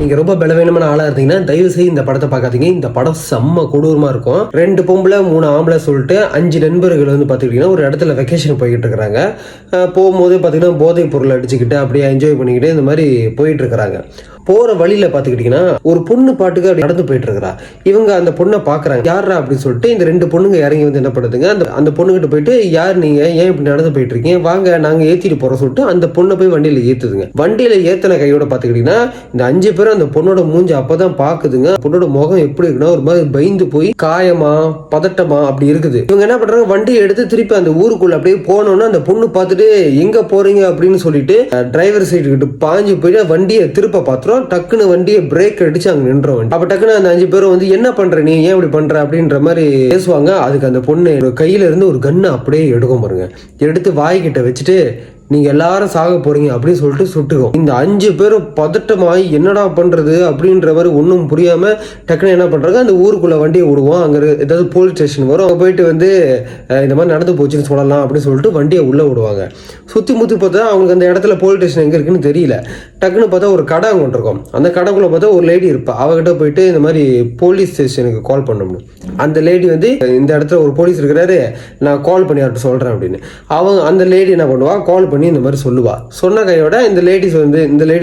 நீங்க ரொம்ப பலவீனமான ஆளா இருந்தீங்கன்னா தயவு செய்து இந்த படத்தை பார்க்காதீங்க. இந்த படம் செம்ம கொடூரமா இருக்கும். 2 பொம்பளை 3 ஆம்பளை சொல்லிட்டு 5 நண்பர்கள் வந்து பாத்துக்கிட்டீங்கன்னா ஒரு இடத்துல வெக்கேஷன் போய்கிட்டு இருக்கிறாங்க. போகும்போது பாத்தீங்கன்னா போதைப் பொருள் அடிச்சுக்கிட்டு அப்படியே என்ஜாய் பண்ணிக்கிட்டு இந்த மாதிரி போயிட்டு இருக்கிறாங்க. போற வழியில பாத்துக்கிட்டீங்கன்னா ஒரு பொண்ணு பாட்டுக்கு அப்படி நடந்து போயிட்டு இருக்கிறா. இவங்க அந்த பொண்ணை பாக்குறாங்க. யாரா அப்படின்னு சொல்லிட்டு இந்த 2 பொண்ணுங்க இறங்கி வந்து என்ன பண்ணுதுங்க, அந்த பொண்ணுகிட்ட போயிட்டு யார் நீங்க, ஏன் இப்படி நடந்து போயிட்டு இருக்கீங்க, வாங்க நாங்க ஏத்திட்டு போறோம் சொல்லிட்டு அந்த பொண்ணை போய் வண்டியில ஏத்துதுங்க. வண்டியில ஏத்தன கையோட பாத்துக்கிட்டீங்கன்னா இந்த 5 பேரும் அந்த பொண்ணோட மூஞ்சி அப்பதான் பாக்குதுங்க. பொண்ணோட முகம் எப்படி இருக்குன்னா ஒரு மாதிரி பயந்து போய் காயமா பதட்டமா அப்படி இருக்குது. இவங்க என்ன பண்றாங்க, வண்டியை எடுத்து திருப்பி அந்த ஊருக்குள்ள அப்படியே போனோம்னா அந்த பொண்ணு பார்த்துட்டு எங்க போறீங்க அப்படின்னு சொல்லிட்டு டிரைவர் சைடு கிட்ட பாஞ்சு போயிட்டு வண்டியை திருப்ப பாத்துறோம். டக்குன்னு வண்டியை பிரேக் அடிச்சு அங்க நின்றோம். அப்ப டக்குன்னு அந்த 5 பேரும் வந்து என்ன பண்ற நீ, ஏன் இப்படி பண்ற அப்படின்ற மாதிரி பேசுவாங்க. அதுக்கு அந்த பொண்ணு கையில இருந்து ஒரு கண்ணை அப்படியே எடுக்கும் பாருங்க. எடுத்து வாய்கிட்ட வச்சுட்டு நீங்க எல்லாரும் சாக போறீங்க அப்படின்னு சொல்லிட்டு சுட்டுக்கும். இந்த 5 பேரும் பதட்டமாயி என்னடா பண்றது அப்படின்ற மாதிரி ஒன்றும் புரியாம டக்குன்னு என்ன பண்றாங்க, அந்த ஊருக்குள்ள வண்டியை விடுவோம். அங்க ஏதாவது போலீஸ் ஸ்டேஷன் வரும், அங்க போயிட்டு வந்து இந்த மாதிரி நடந்து போச்சுன்னு சொல்லலாம் அப்படின்னு சொல்லிட்டு வண்டியை உள்ள விடுவாங்க. சுத்தி முத்தி பார்த்தா அவங்களுக்கு அந்த இடத்துல போலீஸ் ஸ்டேஷன் எங்க இருக்குன்னு தெரியல. டக்குன்னு பார்த்தா ஒரு கடை அங்கே இருக்கும். அந்த கடைக்குள்ள பார்த்தா ஒரு லேடி இருப்பா. அவகிட்ட போயிட்டு இந்த மாதிரி போலீஸ் ஸ்டேஷனுக்கு கால் பண்ணணும். அந்த லேடி வந்து இந்த இடத்துல ஒரு போலீஸ் இருக்கிறாரு, நான் கால் பண்ணி அவர்கிட்ட சொல்றேன் அப்படின்னு. அவங்க அந்த லேடி என்ன பண்ணுவா, கால் பண்ணி இந்த மாதிரி சொல்லுவா. சொன்ன கையோட இந்த லேடி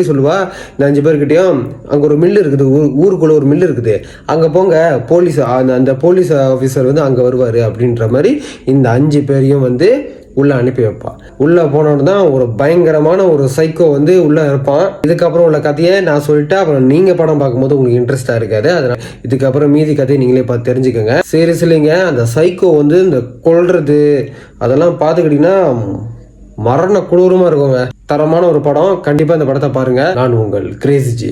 சொல்லுவா, இந்த 5 பேர்கிட்டயும் அங்க ஒரு மில் இருக்குது, ஊருக்குள்ள ஒரு மில் இருக்குது, அங்க போங்க, போலீஸ் அந்த போலீஸ் ஆபீசர் வந்து அங்க வருவாரு அப்படின்ற மாதிரி இந்த 5 பேரையும் வந்து உள்ள அனுப்பி வைப்பா. உள்ள போனோன்னு தான் ஒரு பயங்கரமான ஒரு சைக்கோ வந்து உள்ள இருப்பான். இதுக்கப்புறம் உள்ள கதையை நான் சொல்லிட்டு அப்புறம் நீங்க படம் பார்க்கும்போது உங்களுக்கு இன்ட்ரெஸ்டா இருக்காது. அதனால இதுக்கப்புறம் மீதி கதையை நீங்களே பார்த்து தெரிஞ்சுக்கோங்க. சீரியஸ்லிங்க அந்த சைக்கோ வந்து இந்த கொல்றது அதெல்லாம் பார்த்துக்கிட்டீங்கன்னா மரண கொடூரமா இருக்குங்க. தரமான ஒரு படம். கண்டிப்பா இந்த படத்தை பாருங்க. நான் உங்கள் கிரேசி ஜி.